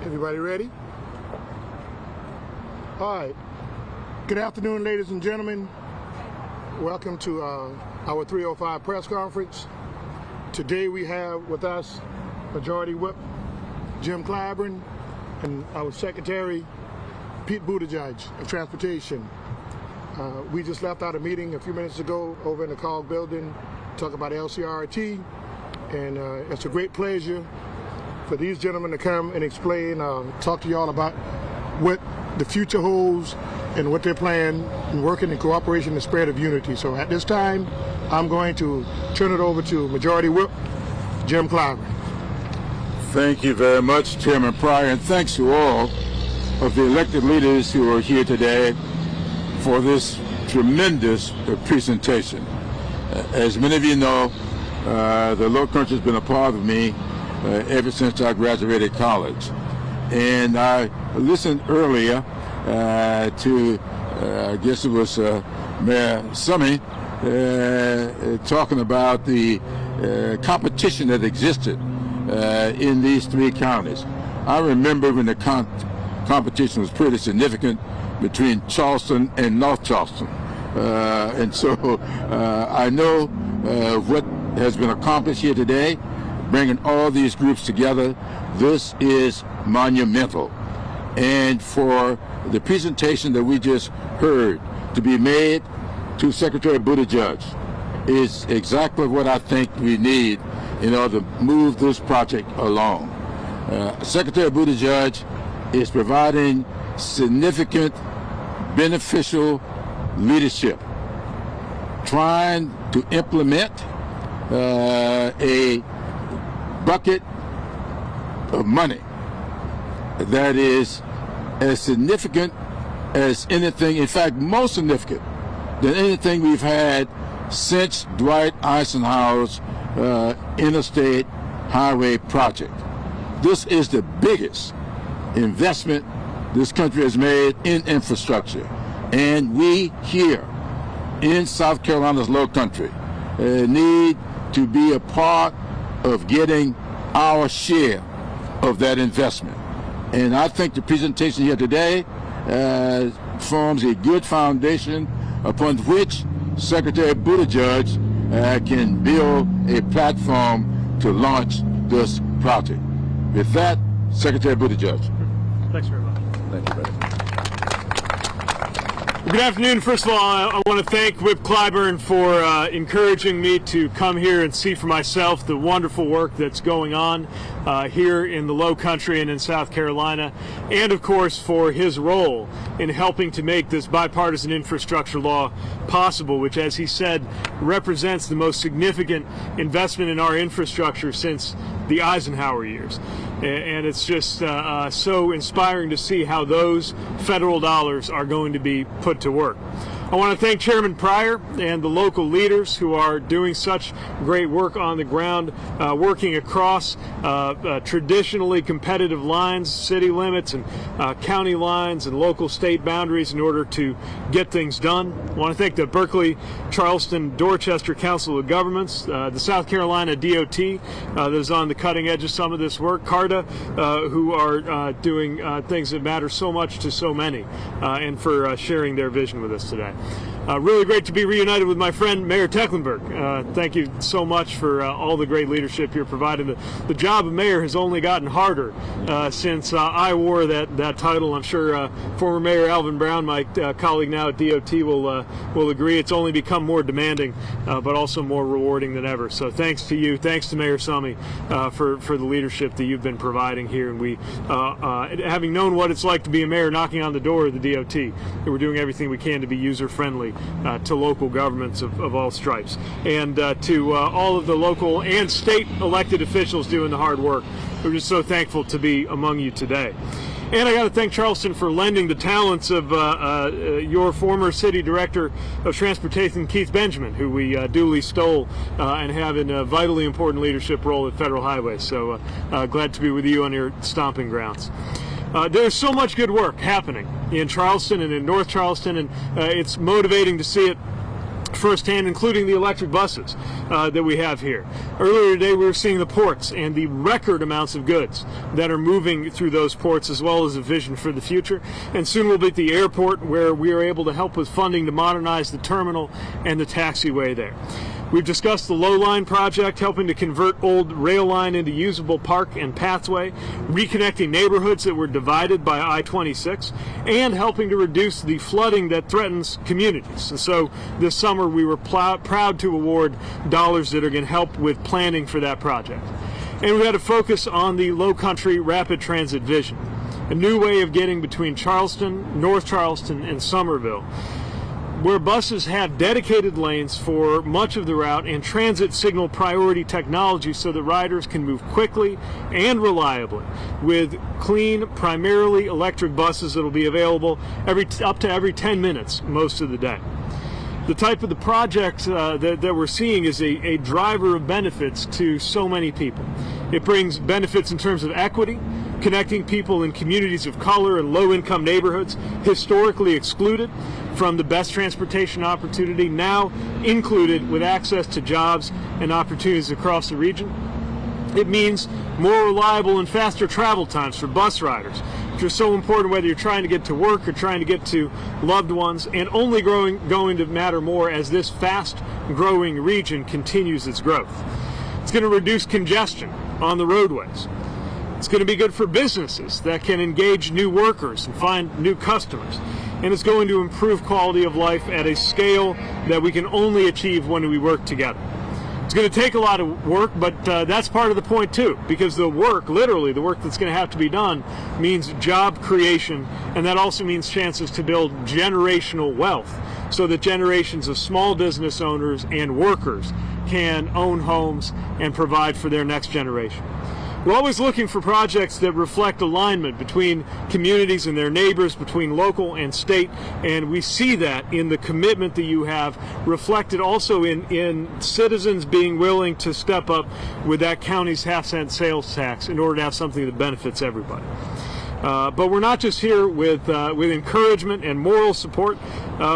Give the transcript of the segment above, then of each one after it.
Everybody ready? All right. Good afternoon, ladies and gentlemen. Welcome to our 305 press conference. Today we have with us Majority Whip Jim Clyburn and our Secretary Pete Buttigieg of Transportation. We just left out a meeting a few minutes ago over in the COG building, talk about LCRT, and it's a great pleasure for these gentlemen to come and explain, talk to you all about what the future holds and what they're planning and working in cooperation and spirit of unity. So at this time, I'm going to turn it over to Majority Whip Jim Clyburn. Thank you very much, Chairman Pryor, and thanks to all of the elected leaders who are here today for this tremendous presentation. As many of you know, the Low Country has been a part of me ever since I graduated college. And I listened earlier to, I guess it was Mayor Summey, talking about the competition that existed in these three counties. I remember when the competition was pretty significant between Charleston and North Charleston. And so I know what has been accomplished here today, bringing all these groups together. This is monumental. And for the presentation that we just heard to be made to Secretary Buttigieg is exactly what I think we need in order to move this project along. Secretary Buttigieg is providing significant, beneficial leadership, trying to implement a bucket of money that is as significant as anything, in fact, more significant than anything we've had since Dwight Eisenhower's interstate highway project. This is the biggest investment this country has made in infrastructure. And we here in South Carolina's Low Country need to be a part of getting our share of that investment. And I think the presentation here today forms a good foundation upon which Secretary Buttigieg can build a platform to launch this project. With that, Secretary Buttigieg. Thanks very much. Thank you, buddy. Good afternoon. First of all, I want to thank Whip Clyburn for encouraging me to come here and see for myself the wonderful work that's going on here in the Low Country and in South Carolina, and of course for his role in helping to make this bipartisan infrastructure law possible, which, as he said, represents the most significant investment in our infrastructure since the Eisenhower years. And it's just so inspiring to see how those federal dollars are going to be put to work. I want to thank Chairman Pryor and the local leaders who are doing such great work on the ground, working across traditionally competitive lines, city limits and county lines and local state boundaries in order to get things done. I want to thank the Berkeley, Charleston, Dorchester Council of Governments, the South Carolina DOT that is on the cutting edge of some of this work, CARTA, who are doing things that matter so much to so many, and for sharing their vision with us today. Really great to be reunited with my friend Mayor Tecklenburg. Thank you so much for all the great leadership you're providing. The job of mayor has only gotten harder since I wore that title. I'm sure former Mayor Alvin Brown, my colleague now at DOT, will agree. It's only become more demanding, but also more rewarding than ever. So thanks to you, thanks to Mayor Summey for the leadership that you've been providing here. And we, having known what it's like to be a mayor knocking on the door of the DOT, we're doing everything we can to be user-friendly to local governments of all stripes, and to all of the local and state elected officials doing the hard work. We're just so thankful to be among you today. And I got to thank Charleston for lending the talents of your former city director of transportation, Keith Benjamin, who we duly stole and have in a vitally important leadership role at Federal Highway. So glad to be with you on your stomping grounds. There's so much good work happening in Charleston and in North Charleston, and it's motivating to see it firsthand, including the electric buses that we have here. Earlier today, we were seeing the ports and the record amounts of goods that are moving through those ports, as well as a vision for the future. And soon we'll be at the airport, where we are able to help with funding to modernize the terminal and the taxiway there. We've discussed the Low Line project, helping to convert old rail line into usable park and pathway, reconnecting neighborhoods that were divided by I-26, and helping to reduce the flooding that threatens communities. And so this summer we were proud to award dollars that are going to help with planning for that project. And we had a focus on the Low Country Rapid Transit Vision, a new way of getting between Charleston, North Charleston, and Somerville, where buses have dedicated lanes for much of the route and transit signal priority technology so that riders can move quickly and reliably with clean, primarily electric buses that will be available up to every 10 minutes most of the day. The type of the project that we're seeing is a driver of benefits to so many people. It brings benefits in terms of equity, connecting people in communities of color and low-income neighborhoods historically excluded from the best transportation opportunity, now included with access to jobs and opportunities across the region. It means more reliable and faster travel times for bus riders, which are so important whether you're trying to get to work or trying to get to loved ones, and only going to matter more as this fast-growing region continues its growth. It's going to reduce congestion on the roadways. It's going to be good for businesses that can engage new workers and find new customers. And it's going to improve quality of life at a scale that we can only achieve when we work together. It's going to take a lot of work, but that's part of the point too, because the work, literally the work that's going to have to be done, means job creation, and that also means chances to build generational wealth so that generations of small business owners and workers can own homes and provide for their next generation. We're always looking for projects that reflect alignment between communities and their neighbors, between local and state, and we see that in the commitment that you have, reflected also in citizens being willing to step up with that county's half-cent sales tax in order to have something that benefits everybody. But we're not just here with encouragement and moral support.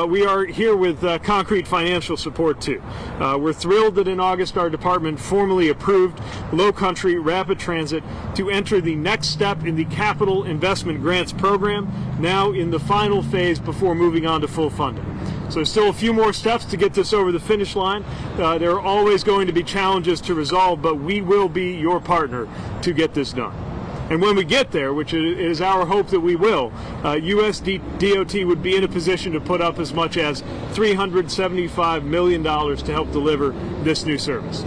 We are here with concrete financial support too. We're thrilled that in August our department formally approved Low Country Rapid Transit to enter the next step in the Capital Investment Grants Program, now in the final phase before moving on to full funding. So there's still a few more steps to get this over the finish line. There are always going to be challenges to resolve, but we will be your partner to get this done. And when we get there, which is our hope that we will, US DOT would be in a position to put up as much as $375 million to help deliver this new service.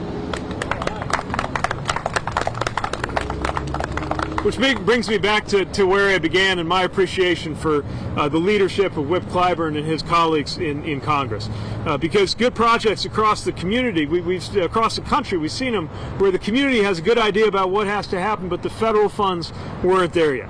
Which brings me back to where I began and my appreciation for the leadership of Whip Clyburn and his colleagues in Congress. Because good projects across the community, across the country, we've seen them where the community has a good idea about what has to happen, but the federal funds weren't there yet.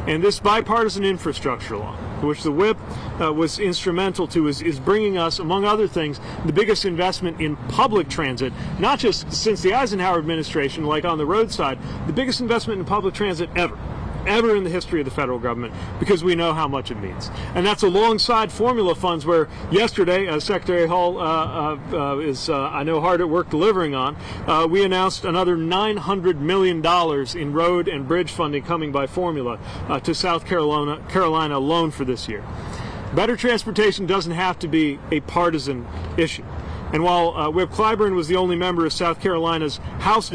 And this bipartisan infrastructure law, which the Whip was instrumental to, is bringing us, among other things, the biggest investment in public transit, not just since the Eisenhower administration, like on the roadside, the biggest investment in public transit ever in the history of the federal government, because we know how much it means. And that's alongside formula funds, where yesterday Secretary Hall is, I know, hard at work delivering on. We announced another $900 million in road and bridge funding coming by formula to South Carolina alone for this year. Better transportation doesn't have to be a partisan issue. And while Whip Clyburn was the only member of South Carolina's House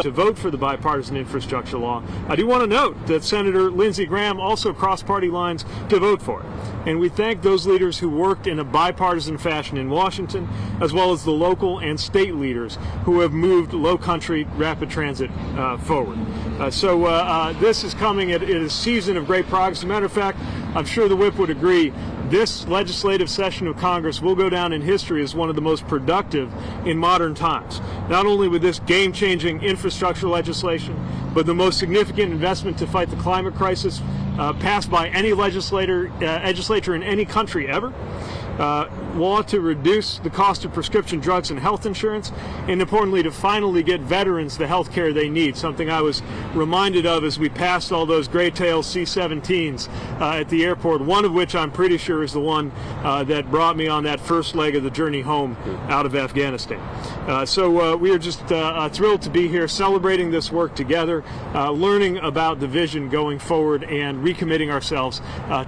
to vote for the bipartisan infrastructure law, I do want to note that Senator Lindsey Graham also crossed party lines to vote for it. And we thank those leaders who worked in a bipartisan fashion in Washington, as well as the local and state leaders who have moved Low Country Rapid Transit forward. So this is coming at a season of great progress. As a matter of fact, I'm sure the Whip would agree, this legislative session of Congress will go down in history as one of the most productive in modern times. Not only with this game-changing infrastructure legislation, but the most significant investment to fight the climate crisis passed by any legislature in any country ever. Law to reduce the cost of prescription drugs and health insurance, and importantly to finally get veterans the health care they need, something I was reminded of as we passed all those Greytail C-17s at the airport, one of which I'm pretty sure is the one that brought me on that first leg of the journey home out of Afghanistan. So we are just thrilled to be here celebrating this work together, learning about the vision going forward, and recommitting ourselves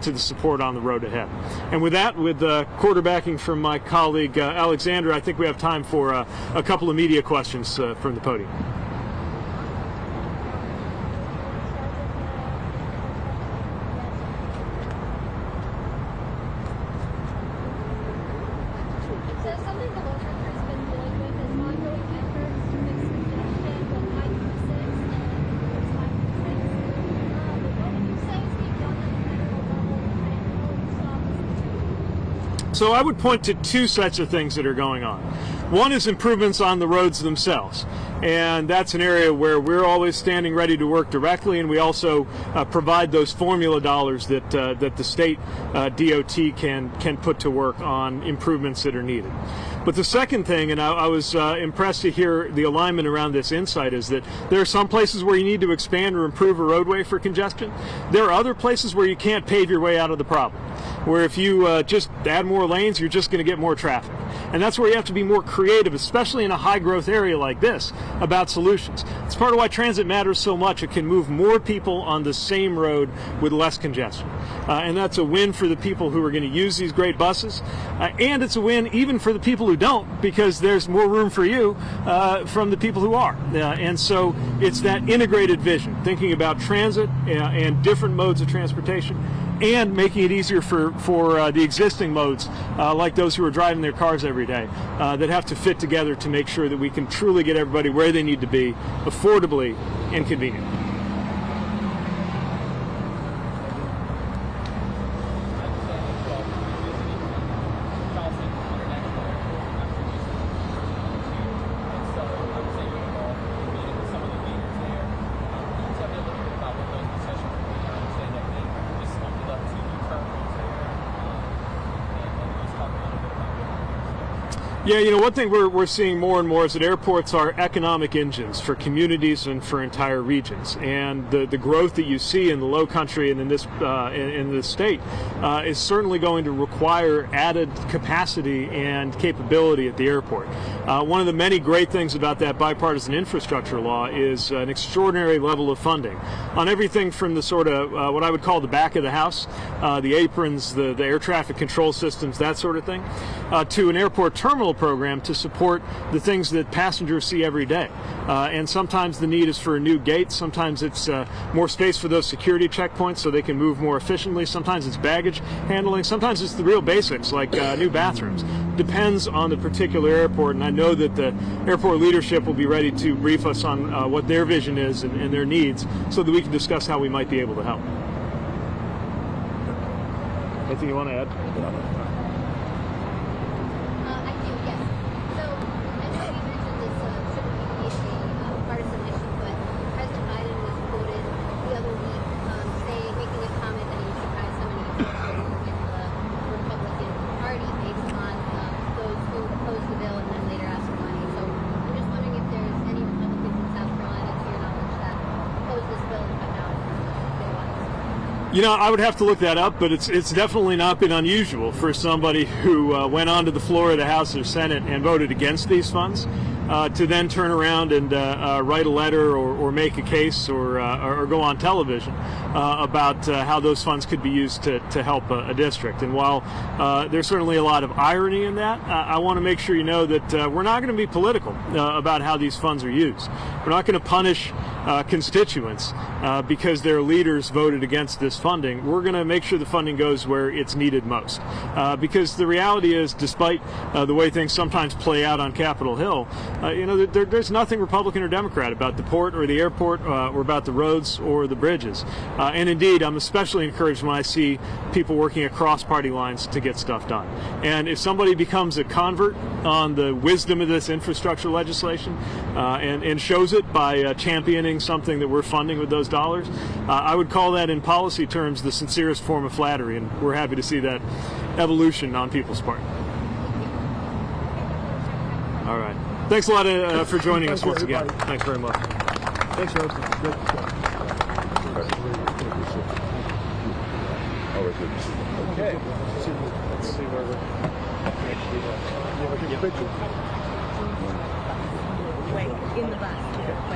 to the support on the road ahead. And with that, with quarterbacking from my colleague Alexander, I think we have time for a couple of media questions from the podium. So I would point to two sets of things that are going on. One is improvements on the roads themselves, and that's an area where we're always standing ready to work directly, and we also provide those formula dollars that the state DOT can put to work on improvements that are needed. But the second thing, and I was impressed to hear the alignment around this insight, is that there are some places where you need to expand or improve a roadway for congestion. There are other places where you can't pave your way out of the problem, where if you just add more lanes, you're just going to get more traffic. And that's where you have to be more creative, especially in a high-growth area like this, about solutions. It's part of why transit matters so much. It can move more people on the same road with less congestion. And that's a win for the people who are going to use these great buses. And it's a win even for the people who don't, because there's more room for you from the people who are. And so it's that integrated vision, thinking about transit and different modes of transportation, and making it easier for the existing modes, like those who are driving their cars every day, that have to fit together to make sure that we can truly get everybody where they need to be, affordably and conveniently. Yeah, you know, one thing we're seeing more and more is that airports are economic engines for communities and for entire regions. And the growth that you see in the Low Country and in this state is certainly going to require added capacity and capability at the airport. One of the many great things about that bipartisan infrastructure law is an extraordinary level of funding on everything from the sort of what I would call the back of the house, the aprons, the air traffic control systems, that sort of thing, to an airport terminal program to support the things that passengers see every day. And sometimes the need is for a new gate. Sometimes it's more space for those security checkpoints so they can move more efficiently. Sometimes it's baggage handling. Sometimes it's the real basics like new bathrooms. Depends on the particular airport, and I know that the airport leadership will be ready to brief us on what their vision is and their needs so that we can discuss how we might be able to help. Anything you want to add? You know, I would have to look that up, but it's definitely not been unusual for somebody who went onto the floor of the House or Senate and voted against these funds to then turn around and write a letter or make a case or go on television about how those funds could be used to help a district. And while there's certainly a lot of irony in that, I want to make sure you know that we're not going to be political about how these funds are used. We're not going to punish constituents because their leaders voted against this funding. We're going to make sure the funding goes where it's needed most. Because the reality is, despite the way things sometimes play out on Capitol Hill, you know, there's nothing Republican or Democrat about the port or the airport or about the roads or the bridges. And indeed, I'm especially encouraged when I see people working across party lines to get stuff done. And if somebody becomes a convert on the wisdom of this infrastructure legislation and shows it by championing doing something that we're funding with those dollars, I would call that in policy terms the sincerest form of flattery, and we're happy to see that evolution on people's part. All right. Thanks a lot for joining us once again. Thanks very much. Thanks, Charleston. Great discussion. Okay. Let's see where we're. Take a picture. Wait, in the back. Yeah.